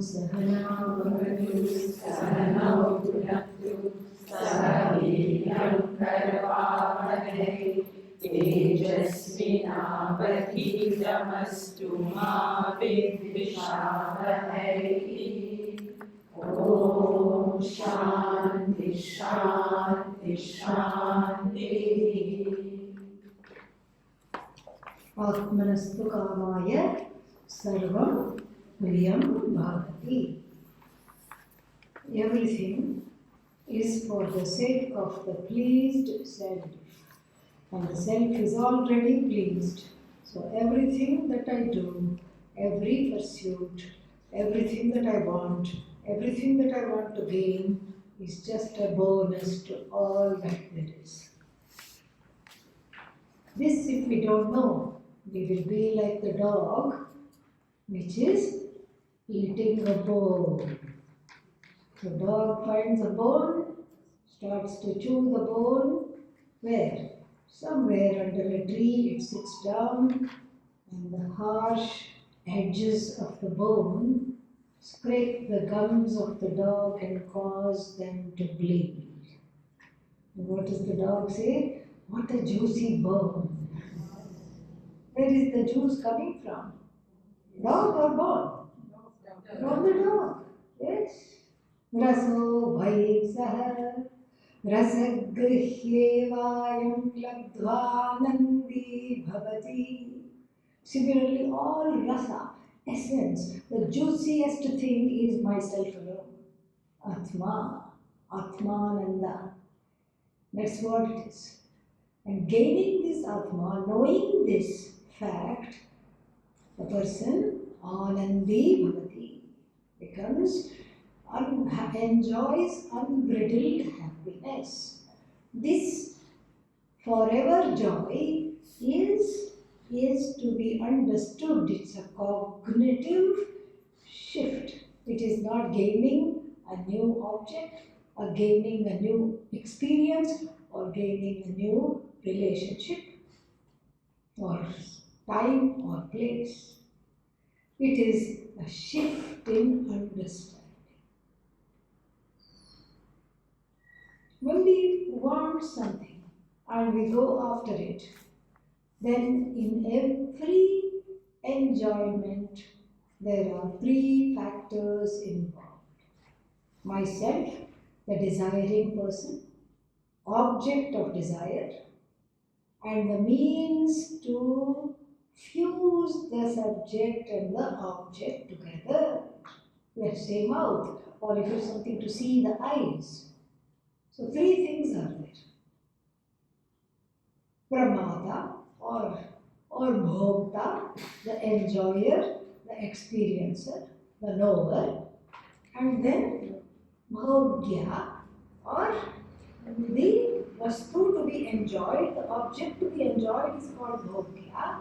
Sahanavatu Sahanau Bhunaktu Sahaviryaṁ Karavavakai Tejasvinavadhitamastu ma vidvishavahai. Om Shanti Shanti Shanti. Atmanastu Kamaya Sarvam Priyam Bhavati. Everything is for the sake of the pleased self, and the self is already pleased. So everything that I do, every pursuit, everything that I want, everything that I want to gain is just a bonus to all that there is. This, if we don't know, we will be like the dog which is eating a bone. The dog finds a bone, starts to chew the bone. Where? Somewhere under a tree it sits down, and the harsh edges of the bone scrape the gums of the dog and cause them to bleed. And what does the dog say? What a juicy bone. Where is the juice coming from? Dog or bone? From the dog. Yes. Raso bhaiksaha rasagrihyevayam labdvanandi bhavati. Similarly, all rasa, essence, the juiciest thing is myself alone. Atma, Atmananda. That's what it is. And gaining this Atma, knowing this fact, the person Anandi Bhavati becomes, enjoys unbridled happiness. This forever joy is to be understood. It's a cognitive shift. It is not gaining a new object, or gaining a new experience, or gaining a new relationship, or time or place. It is a shift in understanding. When we want something and we go after it, then in every enjoyment there are three factors involved. Myself, the desiring person, object of desire, and the means to fuse the subject and the object together. Let's say mouth, or if it's something to see, the eyes. So three things are there. Pramada or bhokta, the enjoyer, the experiencer, the knower, and then bhogya, or the vastu to be enjoyed, the object to be enjoyed is called bhogya,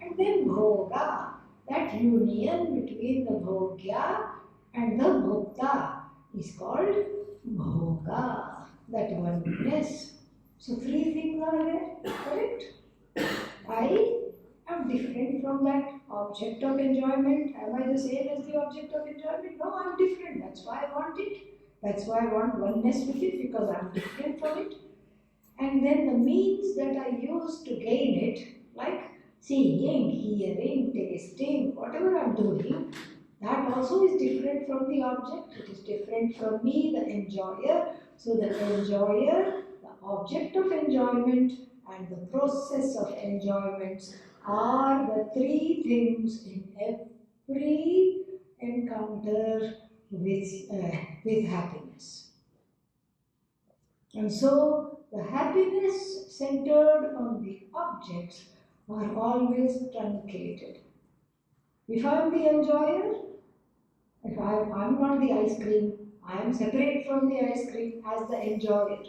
and then bhoga, that union between the bhogya and the bhokta is called bhoga, that oneness. So three things are there, correct? I am different from that object of enjoyment. Am I the same as the object of enjoyment? No, I am different. That's why I want it. That's why I want oneness with it, because I am different from it. And then the means that I use to gain it, like seeing, hearing, tasting, whatever I am doing, that also is different from the object. It is different from me, the enjoyer. So the enjoyer, the object of enjoyment, and the process of enjoyment are the three things in every encounter with happiness. And so the happiness centered on the objects are always truncated. If I am the enjoyer, if I am not the ice cream, I am separate from the ice cream as the enjoyer.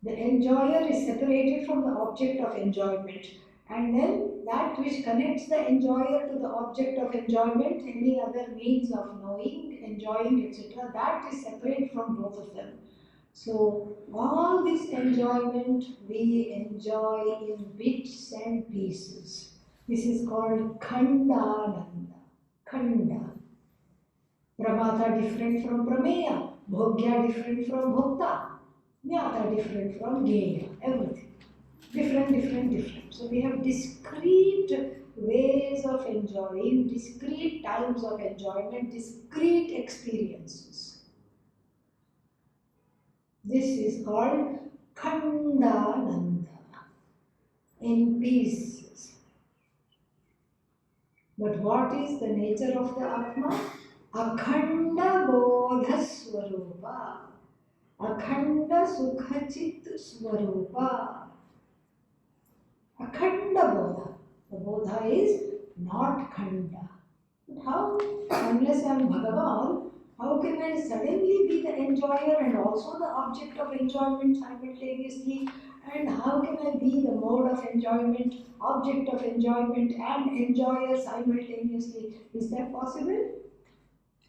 The enjoyer is separated from the object of enjoyment, and then that which connects the enjoyer to the object of enjoyment, any other means of knowing, enjoying, etc., that is separate from both of them. So all this enjoyment we enjoy in bits and pieces. This is called Khandananda. Khanda. Pramata different from Prameya, Bhogya different from Bhokta, Jnata different from Gyeya, everything. Different. So we have discrete ways of enjoying, discrete times of enjoyment, discrete experiences. This is called Khandananda, in pieces. But what is the nature of the Atma? Akhanda Bodha Swarupa, Akhanda Sukhachit Swarupa, Akhanda Bodha. The Bodha is not Khanda. But how? Unless I am Bhagavan, how can I suddenly be the enjoyer and also the object of enjoyment simultaneously? And how can I be the mode of enjoyment, object of enjoyment, and enjoyer simultaneously? Is that possible?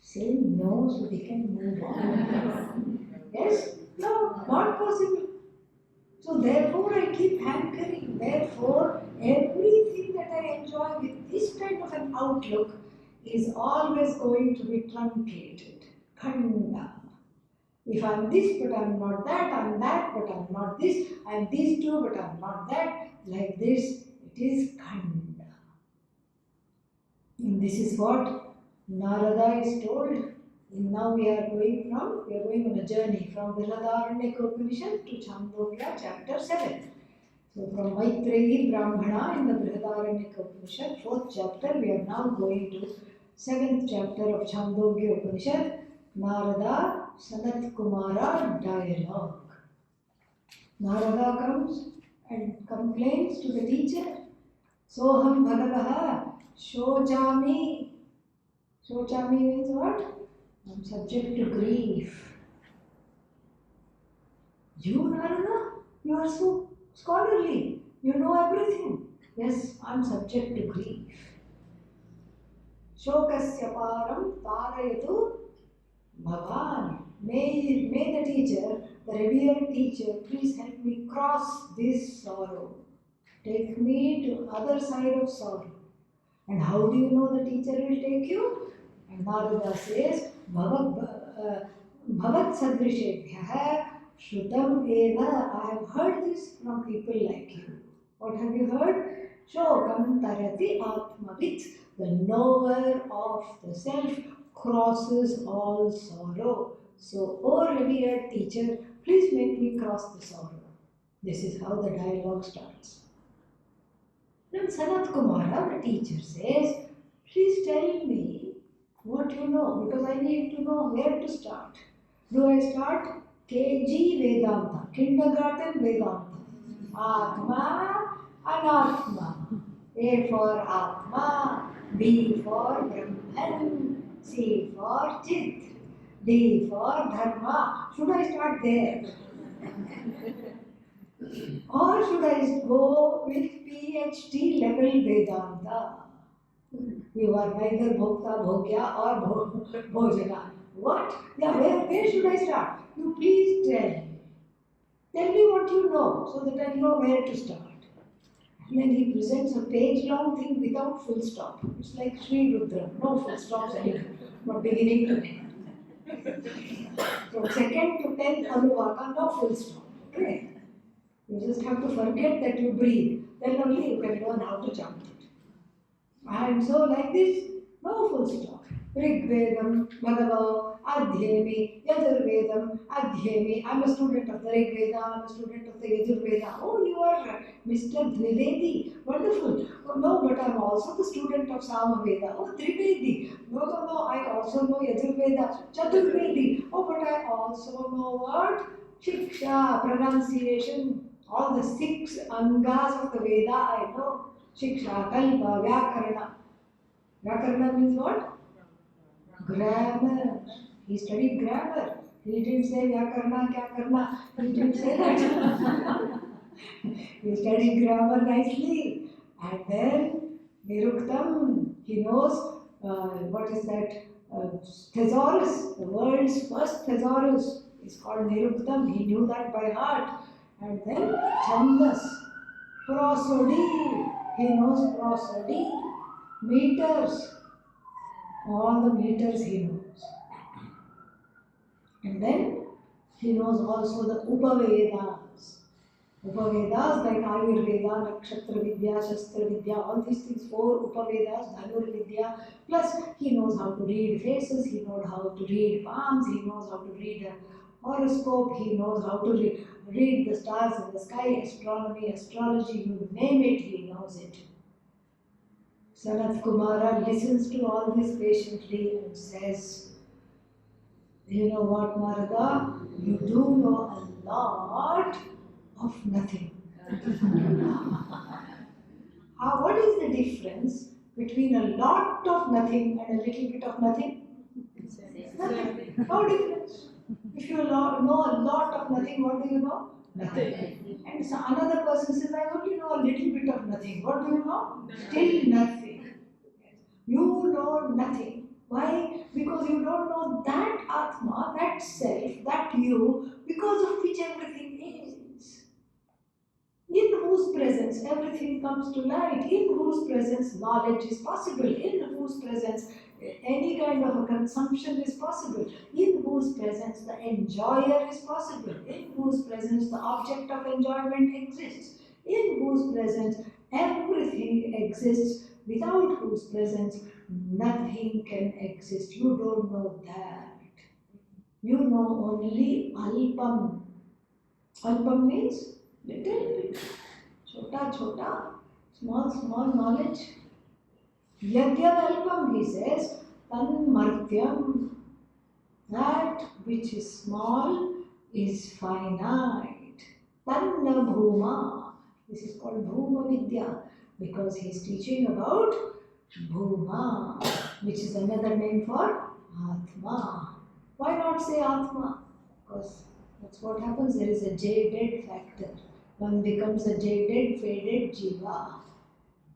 Say no so we can move on. Yes? No, not possible. So therefore I keep hankering. Therefore, everything that I enjoy with this kind of an outlook is always going to be truncated. Khanda. If I'm this but I'm not that, I'm that but I'm not this, I'm these two but I'm not that, like this, it is khanda. And this is what Narada is told. And now we are going on a journey from Brihadaranyaka Upanishad to Chandogya chapter 7. So from Maitreyi Brahmana in the Brihadaranyaka Upanishad, 4th chapter, we are now going to 7th chapter of Chandogya Upanishad, Narada Sanat Kumara dialogue. Narada comes and complains to the teacher, Soham Bhagavaha Shochami. Shochami means what? I'm subject to grief. You, Narada, you are so scholarly. You know everything. Yes, I'm subject to grief. Shokasya param tarayatu bhavan. May the teacher, the revered teacher, please help me cross this sorrow. Take me to other side of sorrow. And how do you know the teacher will take you? And Narada says, Bhavat Sadrishebhyah Shrutam Eva. I have heard this from people like you. What have you heard? Shokam Tarati Atmavit. The knower of the self crosses all sorrow. So, O revered teacher, please make me cross the sorrow. This is how the dialogue starts. Then Sanat Kumara, the teacher, says, please tell me what you know, because I need to know where to start. Do I start KG Vedanta, kindergarten Vedanta? Atma, Anatma. A for Atma, B for Brahman, C for Chit, D for Dharma. Should I start there? Or should I go with PhD level Vedanta? You are neither Bhokta, Bhogya or Bhojana. What? Yeah, where should I start? You please tell me. Tell me what you know so that I know where to start. And then he presents a page-long thing without full stop. It's like Sri Rudra, no full stops anywhere, from beginning to end. From second to 10th Anuvaka, no full stop. Okay? You just have to forget that you breathe. Then only you can learn how to chant it. And so like this, no full stop. Rig Vedam, Bhagava, Adhyemi, Yajurvedam, Adhyemi. I'm a student of the Rig Veda, I'm a student of the Yajurveda. Oh, you are Mr. Dvivedi. Wonderful. Oh, no, but I'm also the student of Samaveda. Oh, Trivedi. No, I also know Yajurveda. Chaturvedi. Oh, but I also know what? Shiksha, pronunciation. All the 6 angas of the Veda I know. Shiksha, Kalpa, Vyakarana. Vyakarana means what? Grammar. He studied grammar. He didn't say Vyakarana, Kya Karna. He didn't say that. He studied grammar nicely. And then Niruktam, he knows what is that? Thesaurus, the world's first thesaurus is called Niruktam. He knew that by heart. And then Chandas, prosody, he knows prosody, meters, all the meters he knows. And then he knows also the Upavedas. Upavedas like Ayurveda, Nakshatra Vidya, Shastra Vidya, all these things, 4 Upavedas, Dhanur Vidya. Plus, he knows how to read faces, he knows how to read palms, he knows how to read a horoscope, he knows how to read the stars in the sky, astronomy, astrology, you name it, he knows it. Sanat Kumara listens to all this patiently and says, you know what, Narada? You do know a lot of nothing. What is the difference between a lot of nothing and a little bit of nothing? Nothing. No difference. If you know a lot of nothing, what do you know? Nothing. And so another person says, I only know a little bit of nothing. What do you know? Still nothing. You know nothing. Why? Because you don't know that Atma, that self, that you, because of which everything is. In whose presence everything comes to light, in whose presence knowledge is possible, in whose presence any kind of a consumption is possible, in whose presence the enjoyer is possible, in whose presence the object of enjoyment exists, in whose presence everything exists, without whose presence nothing can exist. You don't know that. You know only Alpam. Alpam means little bit. Chota, chota, small, small knowledge. Yadyad Alpam, he says, Tan Martyam. That which is small is finite. Tanna Bhuma. This is called Bhuma Vidya because he is teaching about Bhuma, which is another name for Atma. Why not say Atma? Because that's what happens. There is a jaded factor. One becomes a jaded, faded jiva.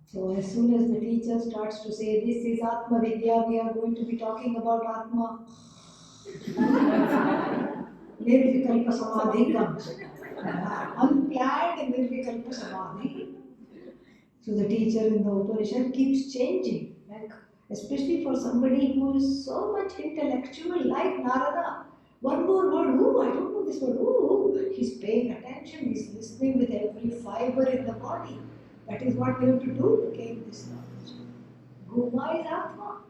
So as soon as the teacher starts to say, this is Atma Vidya, we are going to be talking about Atma. Nirvikalpa Samadhi comes. Unplanned Nirvikalpa Samadhi. So the teacher in the Upanishad keeps changing. Like, especially for somebody who is so much intellectual like Narada. One more word, ooh, I don't know this word, ooh, he's paying attention, he's listening with every fiber in the body. That is what we have to do to gain this knowledge. Bhuma is Atma.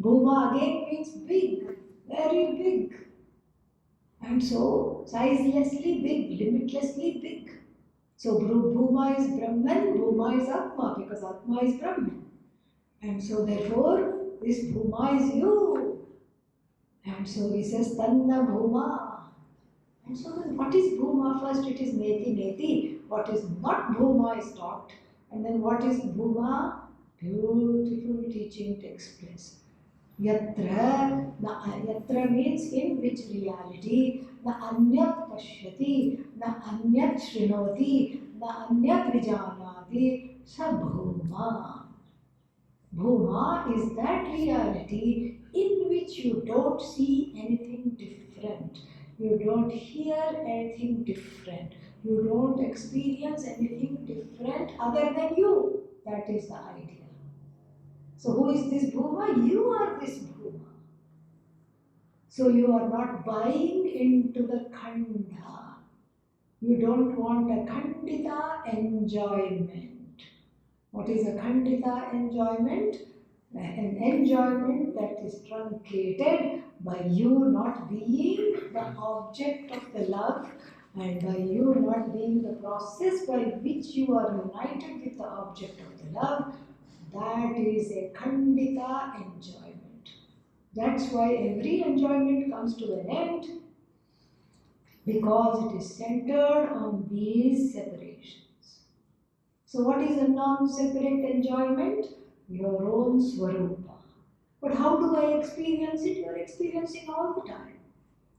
Bhuma again means big, very big. And so, sizelessly big, limitlessly big. So, Bhuma is Brahman, Bhuma is Atma, because Atma is Brahman. And so, therefore, this Bhuma is you. And so, he says, Tanna Bhuma. And so, then what is Bhuma? First, it is Neti Neti. What is not Bhuma is taught. And then, what is Bhuma? Beautiful teaching takes place. Yatra, yatra means in which reality, na anyat pashyati, na anyat shrinoti, na anyat vijanati, sa bhuma. Bhuma is that reality in which you don't see anything different. You don't hear anything different. You don't experience anything different other than you. That is the idea. So who is this Bhuma? You are this Bhuma. So you are not buying into the Khanda. You don't want a Khandita enjoyment. What is a Khandita enjoyment? An enjoyment that is truncated by you not being the object of the love and by you not being the process by which you are united with the object of the love. That is a Khandita enjoyment. That's why every enjoyment comes to an end because it is centered on these separations. So what is a non-separate enjoyment? Your own Swarupa. But how do I experience it? You are experiencing all the time.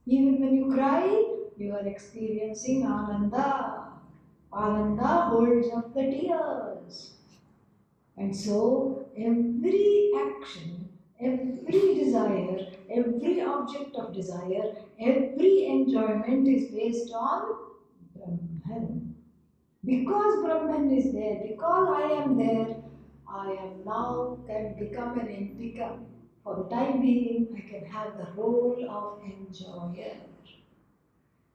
Even when you cry, you are experiencing Ananda. Ananda holds up the tears. And so every action, every desire, every object of desire, every enjoyment is based on Brahman. Because Brahman is there, because I am there, I am now can become an become. For the time being, I can have the role of enjoyer.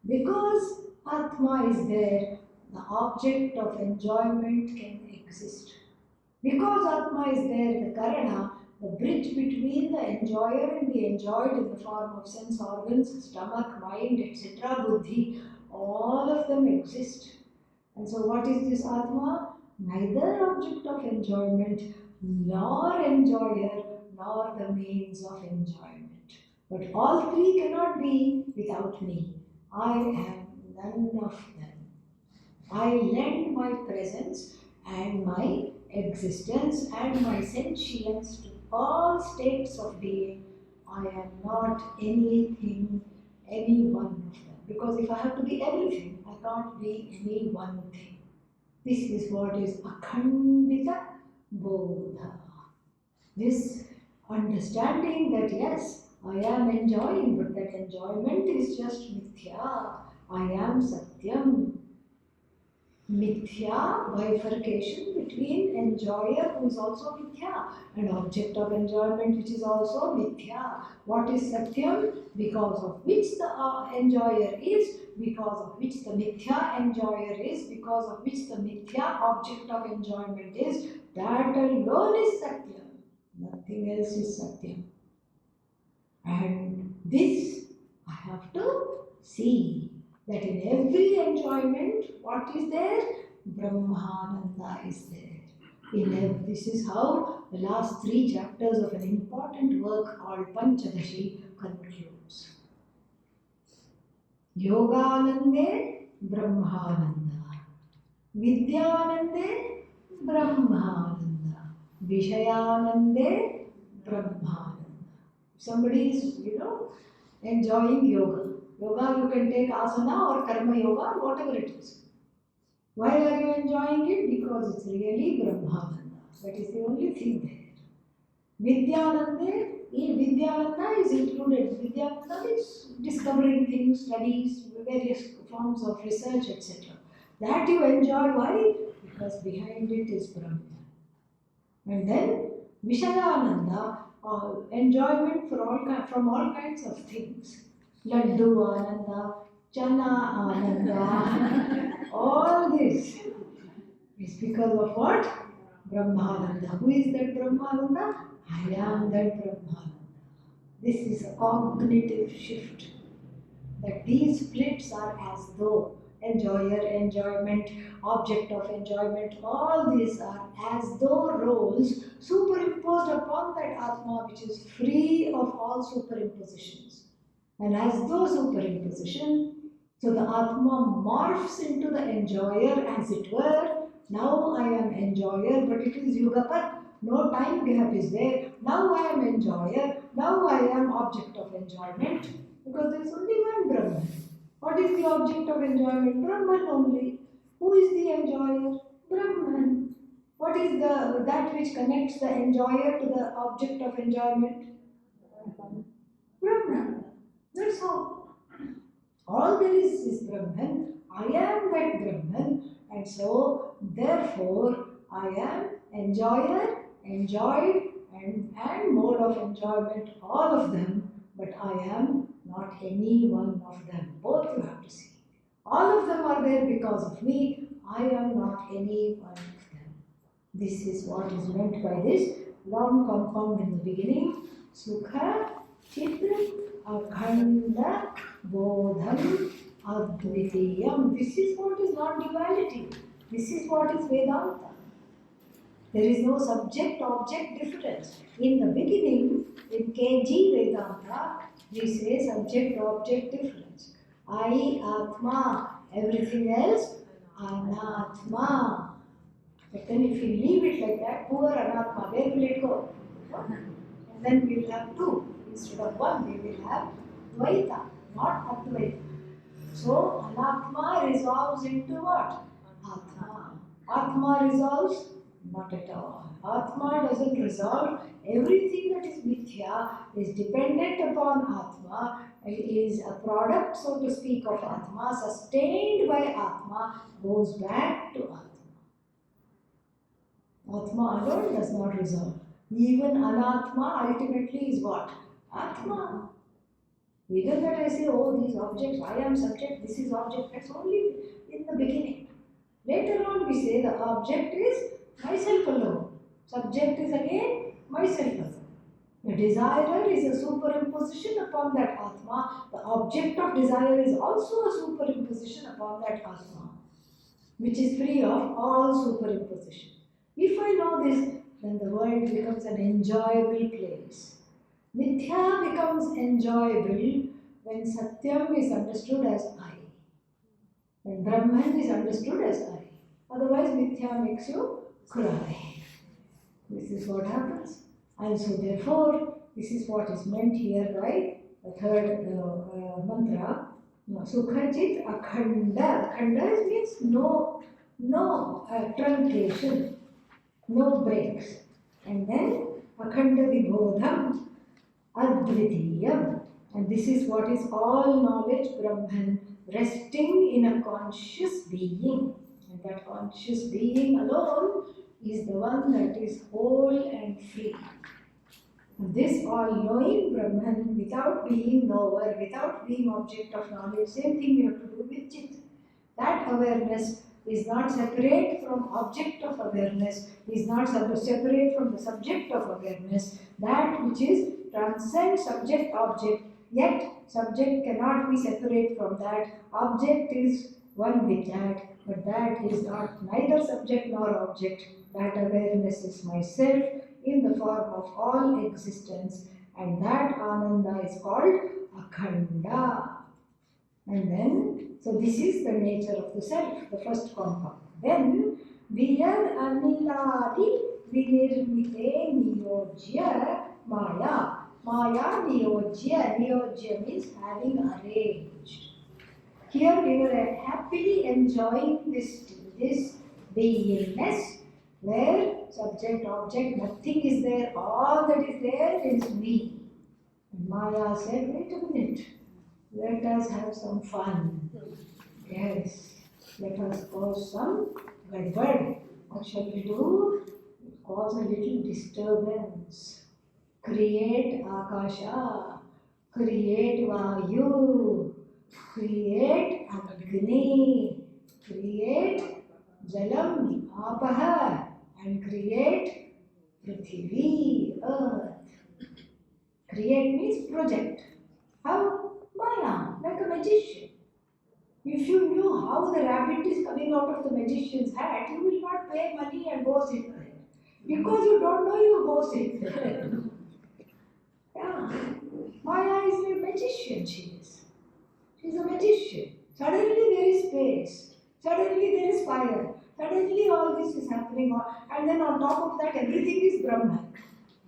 Because Atma is there, the object of enjoyment can exist. Because Atma is there, the Karana, the bridge between the enjoyer and the enjoyed in the form of sense organs, stomach, mind, etc., buddhi, all of them exist. And so what is this Atma? Neither object of enjoyment, nor enjoyer, nor the means of enjoyment. But all three cannot be without me. I am none of them. I lend my presence and my existence and my sentience to all states of being. I am not anything, any one of them. Because if I have to be everything, I can't be any one thing. This is what is Akhandita Bodha. This understanding that yes, I am enjoying, but that enjoyment is just mithya. I am Satyam. Mithya, bifurcation between enjoyer who is also mithya and object of enjoyment which is also mithya. What is Satyam? Because of which the enjoyer is, because of which the mithya enjoyer is, because of which the mithya object of enjoyment is, that alone is Satyam. Nothing else is Satyam. And this I have to see. That in every enjoyment, what is there? Brahmananda is there. This is how the last 3 chapters of an important work called Panchadashi concludes. Yoganande Brahmananda, Vidyanande Brahmananda, Vishayanande Brahmananda. Somebody is, enjoying yoga. Yoga, you can take asana or karma yoga, whatever it is. Why are you enjoying it? Because it's really Brahmananda. That is the only thing there. Vidyananda is included. Vidyananda is discovering things, studies, various forms of research, etc. That you enjoy. Why? Because behind it is Brahman. And then Vishayananda, enjoyment from all kinds of things. Laddu Ananda, Chana Ananda, all this is because of what? Brahmananda. Who is that Brahmananda? I am that Brahmananda. This is a cognitive shift. That these splits are as though enjoyer, enjoyment, object of enjoyment, all these are as though roles superimposed upon that Atma which is free of all superimpositions. And as though superimposition, so the Atma morphs into the enjoyer as it were. Now I am enjoyer, but it is Yugapat. No time gap is there. Now I am enjoyer. Now I am object of enjoyment. Because there is only one Brahman. What is the object of enjoyment? Brahman only. Who is the enjoyer? Brahman. What is that which connects the enjoyer to the object of enjoyment? Brahman. That's all. All there is Brahman. I am that Brahman, and so therefore I am enjoyer, enjoyed, and mode of enjoyment, all of them, but I am not any one of them. Both you have to see. All of them are there because of me. I am not any one of them. This is what is meant by this long compound in the beginning. Sukha, Chitra, Akhanda, Bodham, Advitiyam. This is what is non-duality. This is what is Vedanta. There is no subject-object difference. In the beginning, in KG Vedanta, we say subject-object difference. I, Atma, everything else, Anatma. But then if you leave it like that, poor Anatma, where will it go? And then we will have 2. Instead of 1, we will have Dvaita, not Advaita. So, Anatma resolves into what? Atma. Atma resolves? Not at all. Atma doesn't resolve. Everything that is mithya is dependent upon Atma. It is a product, so to speak, of Atma, sustained by Atma, goes back to Atma. Atma alone does not resolve. Even anatma ultimately is what? Atma. Either that I say, oh, these objects, I am subject, this is object, that's only in the beginning. Later on we say the object is myself alone. Subject is again myself alone. The desire is a superimposition upon that Atma. The object of desire is also a superimposition upon that Atma, which is free of all superimposition. If I know this, then the world becomes an enjoyable place. Mithya becomes enjoyable when Satyam is understood as I, when Brahman is understood as I. Otherwise, Mithya makes you cry. This is what happens. And so, therefore, this is what is meant here by the third mantra. Sukhajit Akhanda. Akhanda means no truncation, no breaks. And then Akhanda Vibodham Advitiyam. And this is what is all knowledge, Brahman, resting in a conscious being. And that conscious being alone is the one that is whole and free. And this all-knowing Brahman, without being knower, without being object of knowledge, same thing we have to do with Chit. That awareness is not separate from object of awareness, is not separate from the subject of awareness. That which is transcends subject-object, yet subject cannot be separate from that. Object is one with that, but that is not neither subject nor object. That awareness is myself in the form of all existence, and that Ananda is called Akhanda. And then, so this is the nature of the self, the first compound. Then, Viyad Aniladi Vinirmite Niyojya Maya. Maya Niyojya. Niyojya means having arranged. Here we were happily enjoying this beingness where subject, object, nothing is there, all that is there is me. And Maya said, wait a minute, let us have some fun. Yes, let us cause some gadbad. What shall we do? Cause a little disturbance. Create Akasha, create Vayu, create Agni, create Jalam, Apaha, and create Prithvi, earth. Create means project. How? Maya, like a magician. If you knew how the rabbit is coming out of the magician's hat, you will not pay money and go sit there. Because you don't know, you go sit there. Yeah. Maya is a magician, she is. She is a magician. Suddenly there is space. Suddenly there is fire. Suddenly all this is happening. And then on top of that, everything is Brahman.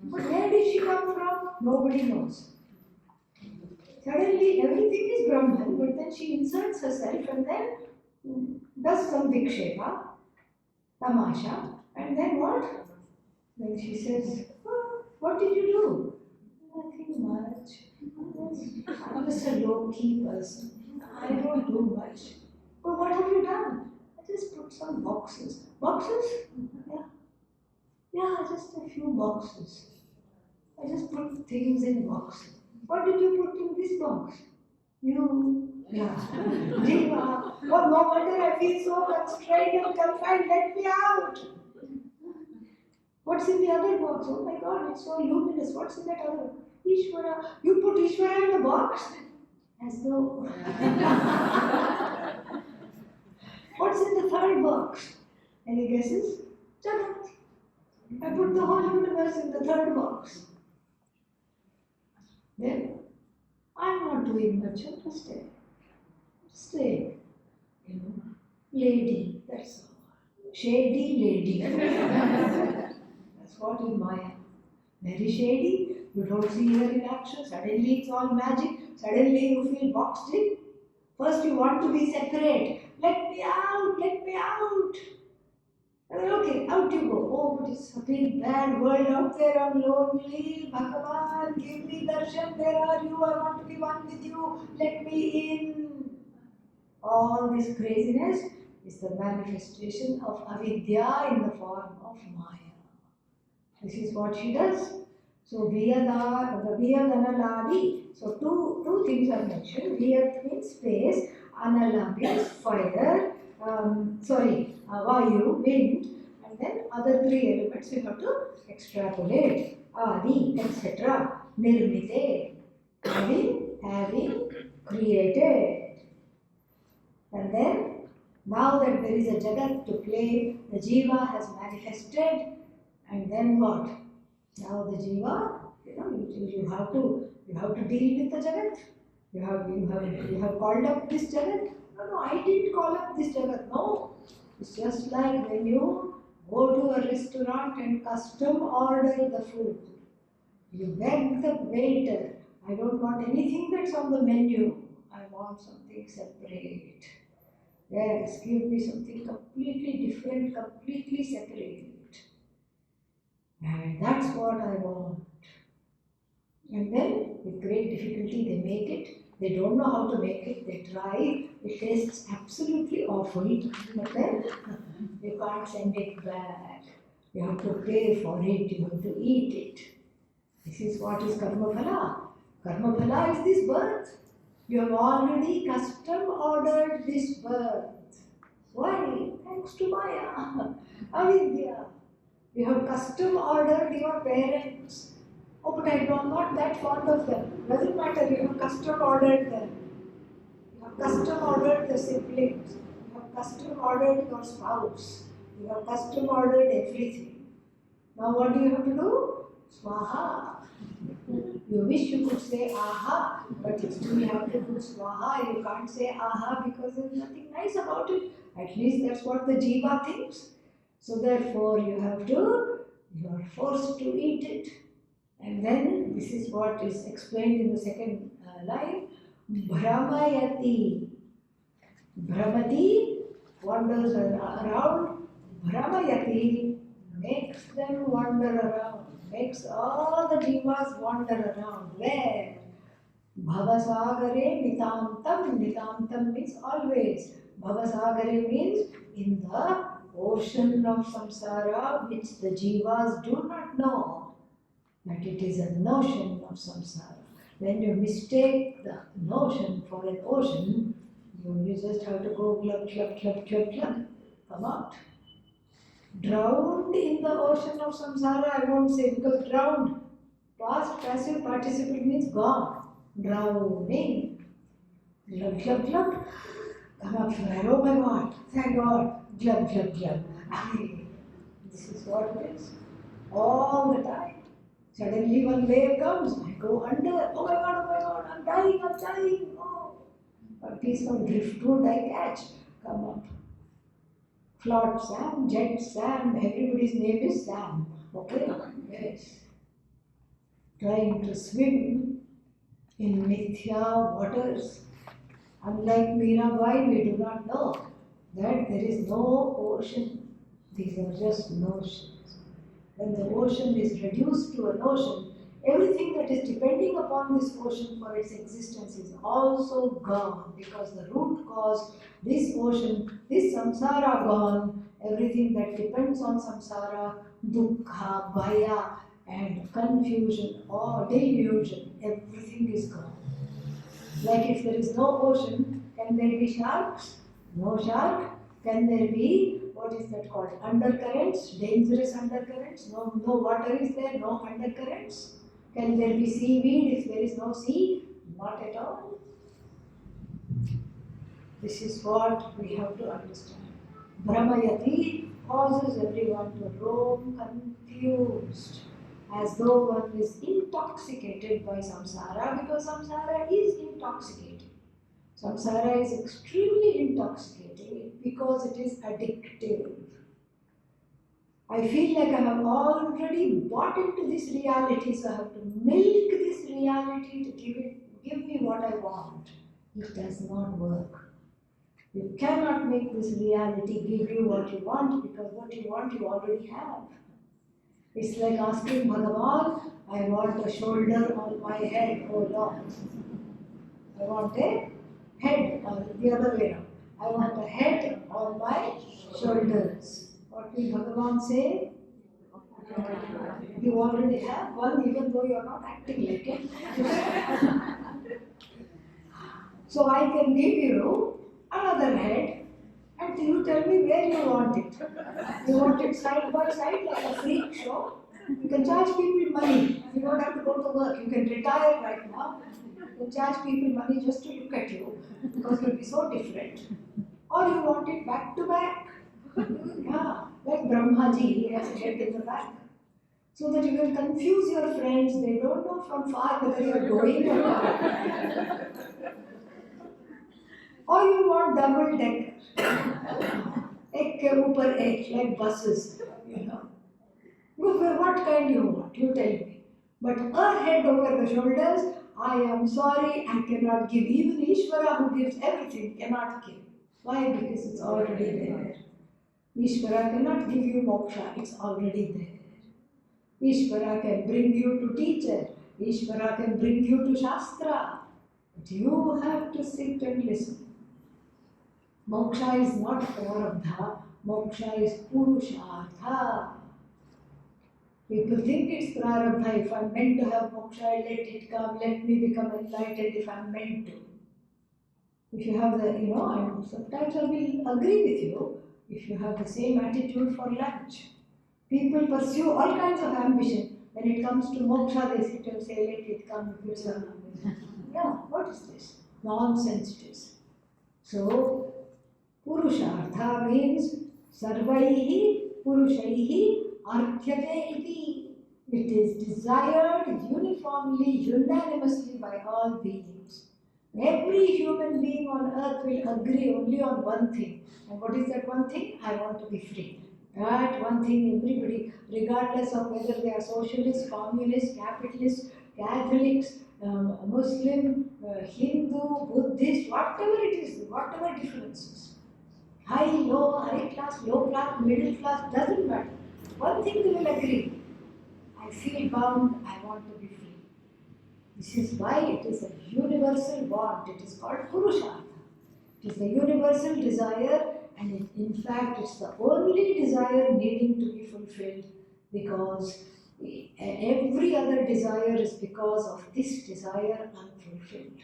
But where did she come from? Nobody knows. Suddenly everything is Brahman, but then she inserts herself and then does some vikshepa, tamasha, and then what? Then she says, oh, what did you do? Nothing much. I'm just a low-key person. I don't do much. But what have you done? I just put some boxes. Boxes? Yeah. Yeah, just a few boxes. I just put things in boxes. What did you put in this box? You. Yeah. Jiva. Oh, no wonder I feel so constrained and confined. Let me out. What's in the other box? Oh my God, it's so luminous. What's in that other? Ishvara. You put Ishvara in the box? As though. What's in the third box? Any guesses? Jagat. I put the whole universe in the third box. Then, I'm not doing much. I'm just a, lady. That's all. Shady lady. That's what is Maya. Very shady. You don't see her in action. Suddenly it's all magic. Suddenly you feel boxed in. First you want to be separate. Let me out. Let me out. Okay, out you go. Oh, but it's a big bad world out there. I'm lonely. Bhagavan, give me darshan. Where are you? I want to be one with you. Let me in. All this craziness is the manifestation of avidya in the form of Maya. This is what she does. So Viyadanaladi. So two things are mentioned. Viyat means space, Anala means fire, Vayu, wind, and then other three elements we have to extrapolate. Adi, etc. Nirmite, having created. And then, now that there is a Jagat to play, the Jiva has manifested, and then what? Now the Jiva, you have to deal with the Jagat. You have called up this Jagat. No, I didn't call up this Jagat. No, it's just like when you go to a restaurant and custom order the food. You beg the waiter, I don't want anything that's on the menu. I want something separate. Yes, give me something completely different, completely separate. And that's what I want. And then, with great difficulty, they make it. They don't know how to make it. They try. It tastes absolutely awful. But then, you can't send it back. You have to pay for it. You have to eat it. This is what is karma phala. Karma phala is this birth. You have already custom ordered this birth. Why? Thanks to Maya, Avidya. You have custom ordered your parents. Oh, but I'm not that fond of them. Doesn't matter, you have custom ordered them. You have custom ordered the siblings. You have custom ordered your spouse. You have custom ordered everything. Now what do you have to do? Swaha. You wish you could say aha, but you still have to put swaha. You can't say aha because there's nothing nice about it. At least that's what the jiva thinks. So therefore you are forced to eat it. And then this is what is explained in the second line. Brahmayati. Brahmati wanders around. Brahmayati makes them wander around. Makes all the jivas wander around. Where? Bhavasagare nitamtam. Nitamtam means always. Bhavasagare means in the ocean of samsara, which the jivas do not know that it is a notion of samsara. When you mistake the notion for an ocean, you just have to go club, club, club, club, club, come out. Drowned in the ocean of samsara, I won't say, because drowned, past passive participle means gone. Drowning. Glub, glub, glub. Come up for air. Oh my God, thank God. Glub, glub, glub. This is what it is. All the time. Suddenly one wave comes, I go under. Oh my God, I'm dying. Oh. A piece of driftwood I catch, come up. Float Sam, Jet Sam, everybody's name is Sam. Okay? Yes. Trying to swim in Mithya waters. Unlike Mirabai, we do not know that there is no ocean. These are just notions. When the ocean is reduced to an ocean, everything that is depending upon this ocean for its existence is also gone, because the root cause, this ocean, this samsara gone, everything that depends on samsara, dukkha, bhaya, and confusion or delusion, everything is gone. Like if there is no ocean, can there be sharks? No shark. Can there be, what is that called? Undercurrents, dangerous undercurrents? No water is there, no undercurrents. Can there be seaweed if there is no sea? Not at all. This is what we have to understand. Brahmayati causes everyone to roam confused, as though one is intoxicated by samsara, because samsara is intoxicating. Samsara is extremely intoxicating because it is addictive. I feel like I have already bought into this reality, so I have to milk this reality to give me what I want. It does not work. You cannot make this reality give you what you want, because what you want you already have. It's like asking Bhagavan, I want a shoulder on my head, oh Lord. I want a head, or the other way around. I want a head on my shoulders. What will Bhagavan say? You already have one, even though you are not acting like it. So I can give you another head and you tell me where you want it. You want it side by side like a freak show? You can charge people money. You don't have to go to work. You can retire right now. You can charge people money just to look at you because you'll be so different. Or you want it back to back. Yeah, like Brahmaji, he has a head in the back. So that you can confuse your friends. They don't know from far whether you are going or not. Or you want double decker. Ek ke upar ek, like buses, you know. What kind you want? You tell me. But a head over the shoulders, I am sorry, I cannot give. Even Ishvara, who gives everything, cannot give. Why? Because it's already there. Ishvara cannot give you moksha, it's already there. Ishvara can bring you to teacher. Ishvara can bring you to Shastra. But you have to sit and listen. Moksha is not prarabdha, moksha is purushartha. People think it's prarabdha. If I'm meant to have moksha, let it come, let me become enlightened if I'm meant to. If you have the, and sometimes I will agree with you, if you have the same attitude for lunch. People pursue all kinds of ambition. When it comes to moksha, they sit and say, let it come, if it's a yeah, what is this? Nonsense it is. So, Purushartha means Sarvaihi Purushaihi Arthyate iti. It is desired uniformly, unanimously by all beings. Every human being on earth will agree only on one thing. And what is that one thing? I want to be free. That one thing everybody, regardless of whether they are socialists, communists, capitalists, Catholics, Muslim, Hindu, Buddhist, whatever it is, whatever differences. High, low, high class, low class, middle class, doesn't matter. One thing they will agree. I feel bound, I want to be free. This is why it is a universal want. It is called Purushartha. It is a universal desire, and in fact, it's the only desire needing to be fulfilled, because every other desire is because of this desire unfulfilled.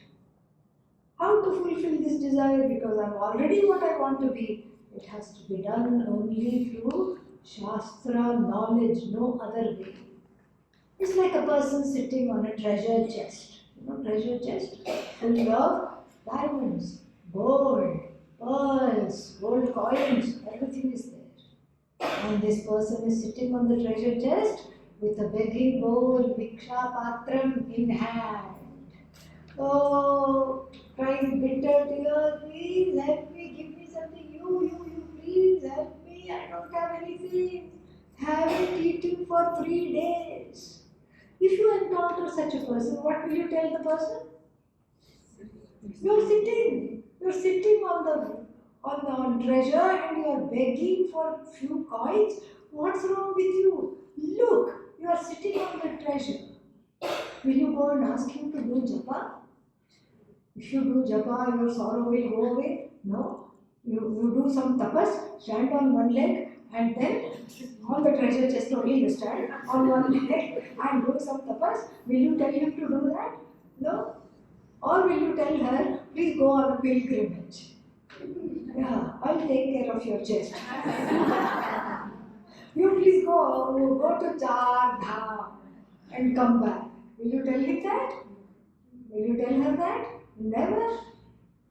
How to fulfill this desire? Because I'm already what I want to be. It has to be done only through Shastra knowledge, no other way. It's like a person sitting on a treasure chest. Treasure chest full of diamonds, gold, pearls, gold coins, everything is there. And this person is sitting on the treasure chest with a begging bowl, Bhiksha Patram in hand. Oh, crying bitter tears, please help me, give me something, you, please help me, I don't have anything. Haven't eaten for 3 days. If you encounter such a person, what will you tell the person? You're sitting on treasure and you are begging for few coins. What's wrong with you? Look, you are sitting on the treasure. Will you go and ask him to do japa? If you do japa, your sorrow will go away? No. You do some tapas, stand on one leg, and then on the treasure chest only you stand on one leg and do some tapas. Will you tell him to do that? No. Or will you tell her, please go on a pilgrimage? Yeah, I'll take care of your chest. You please go to Char Dham and come back. Will you tell him that? Will you tell her that? Never.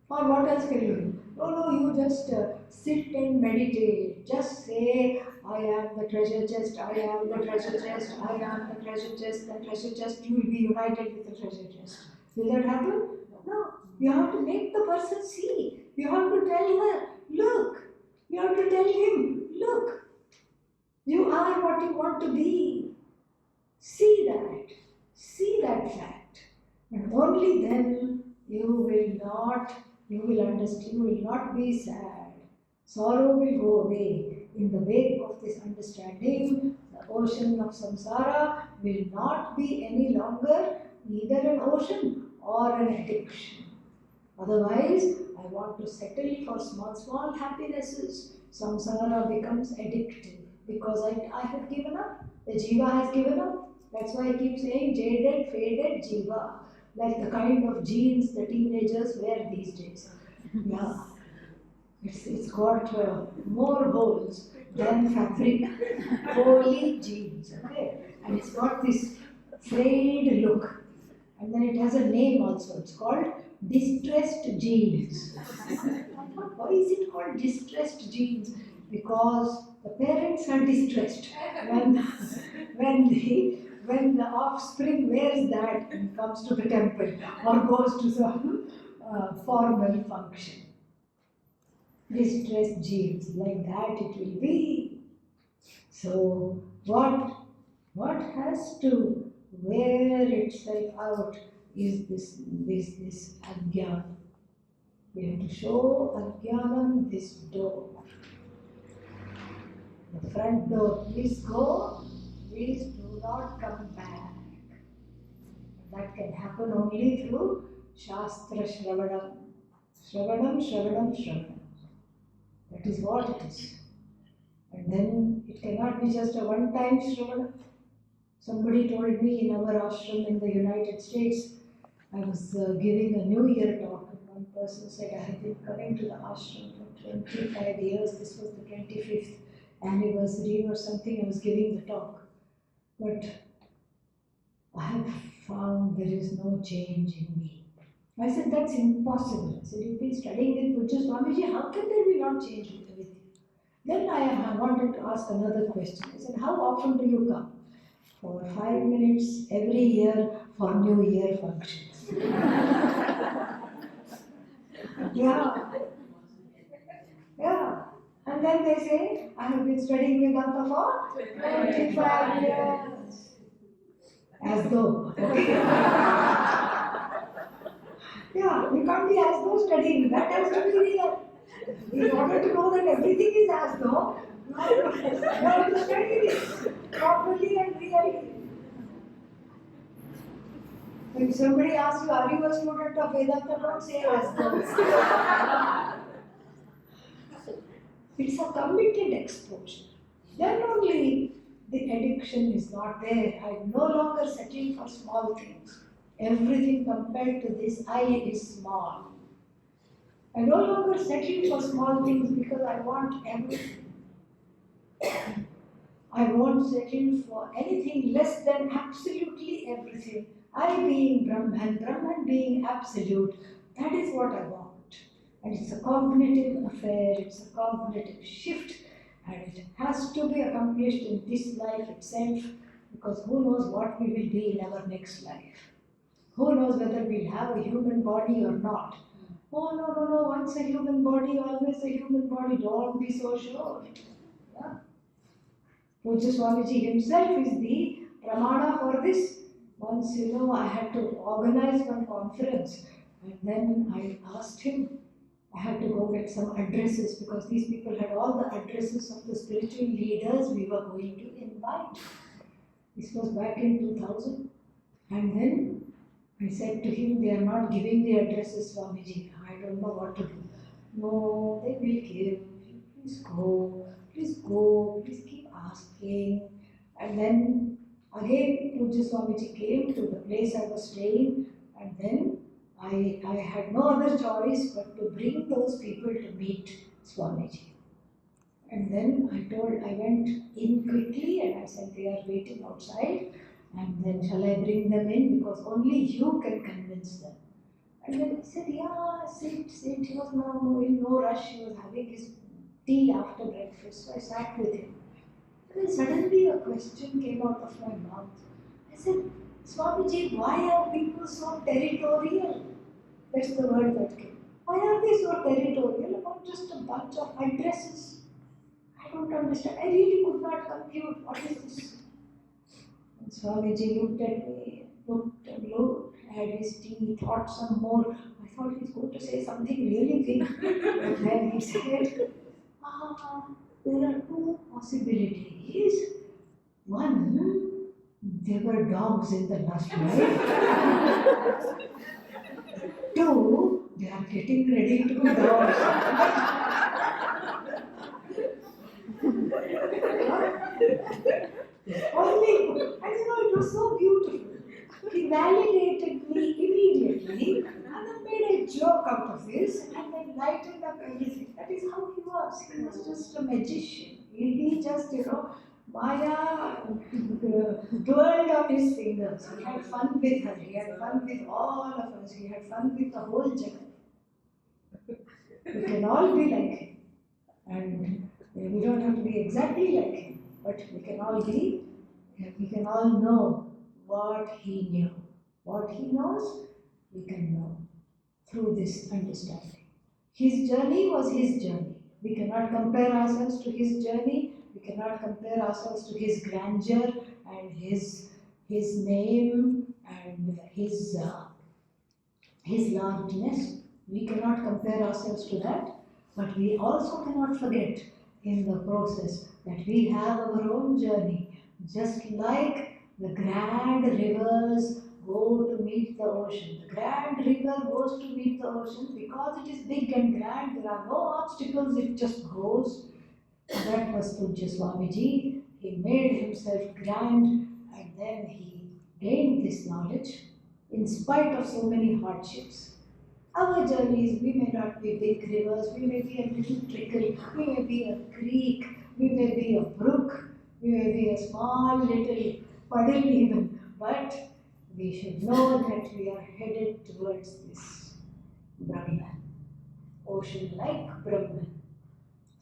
Or what else can you do? No, you just sit and meditate. Just say, I am the treasure chest, I am the treasure chest, I am the treasure chest, the treasure chest. You will be united with the treasure chest. Will that happen? No. You have to make the person see. You have to tell her, look. You have to tell him, look. You are what you want to be. See that. See that fact. And only then you will understand, you will not be sad. Sorrow will go away. In the wake of this understanding, the ocean of samsara will not be any longer either an ocean or an addiction. Otherwise, I want to settle for small happinesses. Samsara becomes addictive because I have given up. The jiva has given up. That's why I keep saying jaded, faded jiva. Like the kind of jeans the teenagers wear these days. Yeah. It's got more holes than fabric. Holy jeans, okay? And it's got this frayed look. And then it has a name also. It's called distressed jeans. I thought, why is it called distressed jeans? Because the parents are distressed when the offspring wears that and comes to the temple or goes to some formal function. Distressed jeans, like that it will be. So what has to wear itself out is this ajnana. We have to show ajnanam this door. The front door, please go, please do not come back. That can happen only through Shastra Shravanam. Shravanam, Shravanam, Shravanam. That is what it is. And then it cannot be just a one-time Shravanam. Somebody told me in our ashram in the United States, I was giving a New Year talk, and one person said, I have been coming to the ashram for 25 years, this was the 25th anniversary or something, I was giving the talk. But I have found there is no change in me. I said, that's impossible. I said, you've been studying with Pujya Swamiji, how can there be not change with you? Then I wanted to ask another question. I said, how often do you come? For 5 minutes every year for New Year functions. Yeah. Yeah. And then they say, I have been studying Vedanta for 25 years. As though. Yeah, you can't be as though studying. That has to be real. In order to know that everything is as though, you have to study this properly and really. When somebody asks you, are you a student of Vedanta, don't say as though. It's a committed exposure. Then only the addiction is not there. I no longer settle for small things. Everything compared to this I is small. I no longer settle for small things because I want everything. I won't settle for anything less than absolutely everything. I being Brahman, Brahman being absolute, that is what I want. And it's a cognitive affair, it's a cognitive shift, and it has to be accomplished in this life itself, because who knows what we will be in our next life. Who knows whether we'll have a human body or not. Oh, no, once a human body, always a human body, don't be so sure. Yeah? Pujya Swamiji himself is the pramana for this. Once, I had to organize one conference, and then I asked him, I had to go get some addresses because these people had all the addresses of the spiritual leaders we were going to invite. This was back in 2000. And then I said to him, they are not giving the addresses, Swamiji. I don't know what to do. No, they will give. Please go, please keep asking. And then again, Pujya Swamiji came to the place I was staying, and then I had no other choice but to bring those people to meet Swamiji. And then I went in quickly and I said, they are waiting outside. And then shall I bring them in? Because only you can convince them. And then he said, yeah, sit. He was in no rush. He was having his tea after breakfast. So I sat with him. And then suddenly a question came out of my mouth. I said, Swamiji, why are people so territorial? That's the word that came. Why are they so territorial about just a bunch of addresses? I don't understand. I really could not compute what is this. And Swamiji looked at me, had his tea, thought some more. I thought he's going to say something really big. And then he said, there are two possibilities. One, there were dogs in the last life. Two, they are getting ready to be dogs. Only was so beautiful. He validated me immediately and then made a joke out of this and then lightened up everything. That is how he was. He was just a magician. He just, Maya twirled on his fingers. He had fun with her. He had fun with all of us. He had fun with the whole Jagat. We can all be like him. And we don't have to be exactly like him. But we can all know what he knew. What he knows, we can know through this understanding. His journey was his journey. We cannot compare ourselves to his journey. We cannot compare ourselves to his grandeur and his name and his largeness. We cannot compare ourselves to that. But we also cannot forget in the process that we have our own journey. Just like the grand rivers go to meet the ocean. The grand river goes to meet the ocean because it is big and grand. There are no obstacles, it just goes. That was Pujya Swamiji. He made himself grand and then he gained this knowledge in spite of so many hardships. Our journeys, we may not be big rivers, we may be a little trickle, we may be a creek, we may be a brook, we may be a small little puddle even, but we should know that we are headed towards this Brahman, ocean-like Brahman.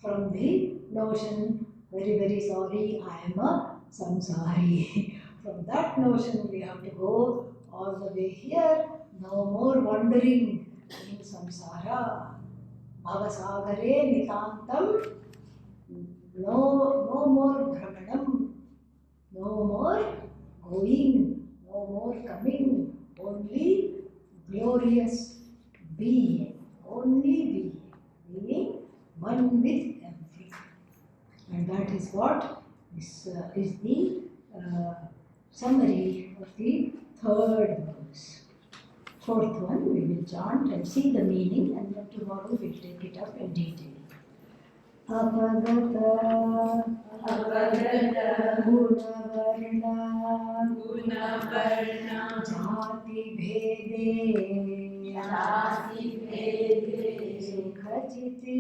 From the notion, very, very sorry, I am a samsari. From that notion we have to go all the way here, no more wandering in samsara. Bhavasagare nitantam, no more brahmanam, no more going, no more coming, only glorious being, only being one with everything. And that is what is the summary of the third verse. Fourth one, we will chant and see the meaning, and then tomorrow we will take it up in detail. Apagata Gunavarna Jati Bhede Sukhajiti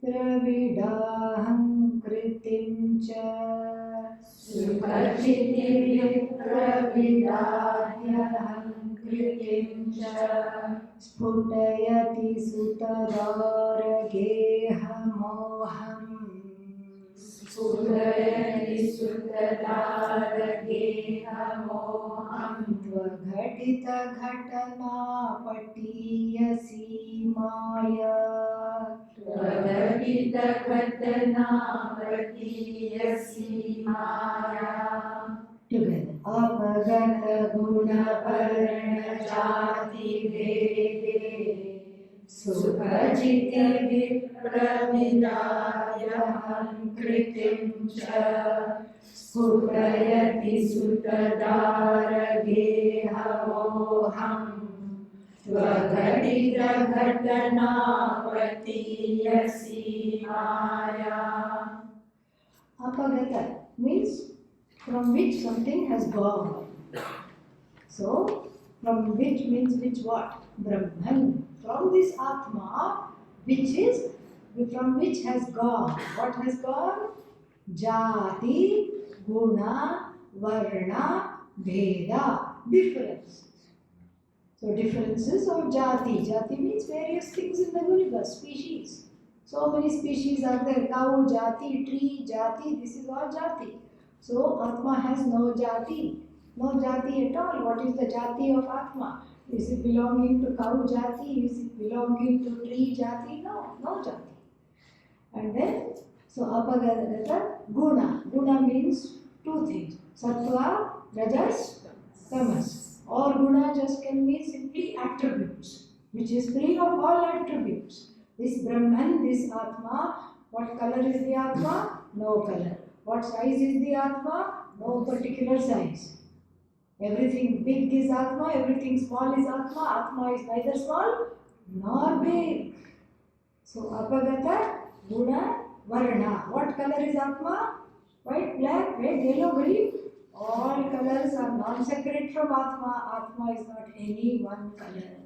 Vipravidaham Kritim Cha Sukhajiti Vipravidaham Kritim Cha Sputayati Sutaragehamoham Sputayati Sutaragehamoham Tvaghatita Ghatana Patiyasi Maya Tvaghatita Ghatana Patiyasi Maya. Together. Apagata guna varna jati bhede Sukhajiti vipravidayaham kritim cha Sputayati sutadaragehamoham Tvaghatita ghatana patiyasi maya. Apagata means from which something has gone. So, from which means which what? Brahman. From this Atma, from which has gone. What has gone? Jati, Guna, Varna, Bheda. Differences. So, differences of Jati. Jati means various things in the universe, species. So many species are there. Cow, Jati, tree, Jati. This is all Jati. So, Atma has no Jati. No Jati at all. What is the Jati of Atma? Is it belonging to cow Jati? Is it belonging to tree Jati? No, no Jati. And then, so Apagata Guna. Guna means two things. Sattva, Rajas, Tamas. Or Guna just can mean simply attributes, which is free of all attributes. This Brahman, this Atma, what color is the Atma? No color. What size is the Atma? No particular size. Everything big is Atma, everything small is Atma. Atma is neither small nor big. So, Apagata, Guna, Varna. What color is Atma? White, black, red, yellow, green? All colors are non-separate from Atma. Atma is not any one color.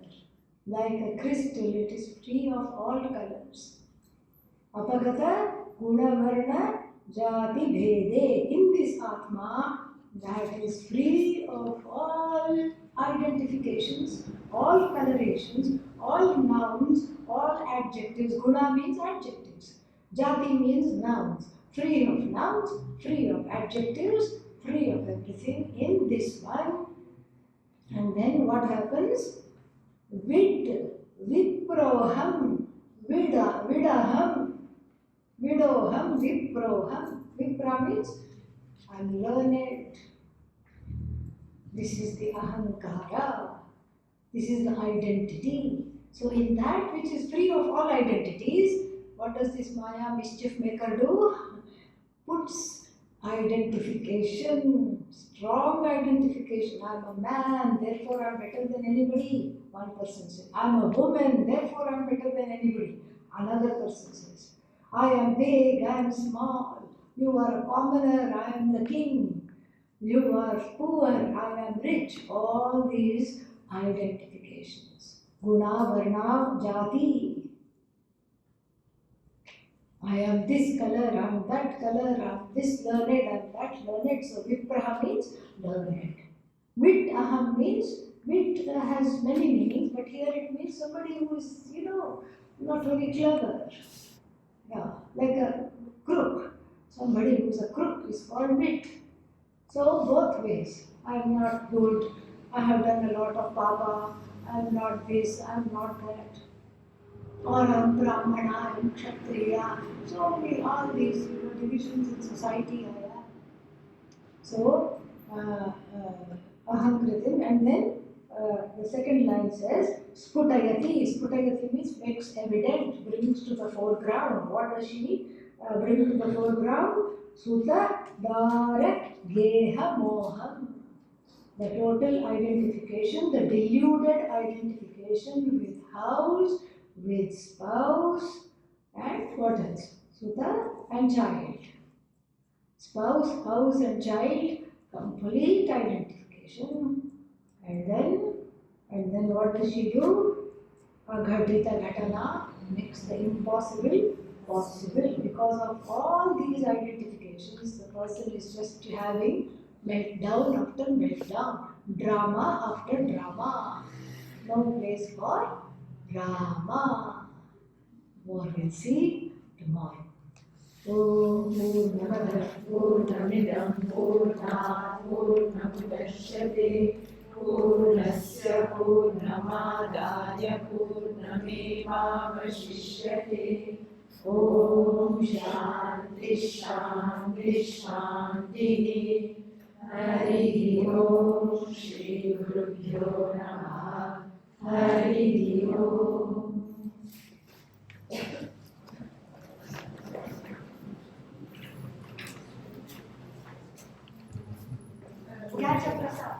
Like a crystal, it is free of all colors. Apagata guna varna jati bhede. In this Atma, that is free of all identifications, all colorations, all nouns, all adjectives. Guna means adjectives. Jati means nouns. Free of nouns, free of adjectives, free of everything in this one. And then what happens? Vid, viproham, vidaham, vidoham, viproham. Vipra means I'm learned. This is the ahankara. This is the identity. So in that which is free of all identities, what does this Maya mischief maker do? Puts identification, strong identification. I'm a man, therefore I'm better than anybody. One person says, I'm a woman, therefore I'm better than anybody. Another person says, I am big, I am small. You are a commoner, I am the king. You are poor, I am rich. All these identifications. Guna, Varna, Jati. I am this color, I am that color, I am this learned, I am that learned. So Vipraha means learned. Vit aham means, vit has many meanings, but here it means somebody who is, not very clever. Yeah, like a crook. Somebody who is a crook is called vit. So both ways. I am not good, I have done a lot of papa, I am not this, I am not that. Or Brahmana and Kshatriya. So many, all these divisions in society are there. So, Ahankritin, and then the second line says, Sputayati. Sputayati means makes evident, brings to the foreground. What does she bring to the foreground? Suta, Dara, Geha, Moham. The total identification, the deluded identification with house, with spouse, and what else? Sutta and child. Spouse, house, and child, complete identification. And then what does she do? Aghatita Ghatana makes the impossible possible. Because of all these identifications, the person is just having meltdown after meltdown, drama after drama. No place for drama. More we'll see tomorrow. Om Purnamadah Purnamidam Purnat Purnamudachyate Purnasya Purnamadaya Purnamevavashishyate. Om Shanti Shanti Shanti. Hari Om Shri Gurubhyo Namaha. Hari Om. Catch up, Prasad.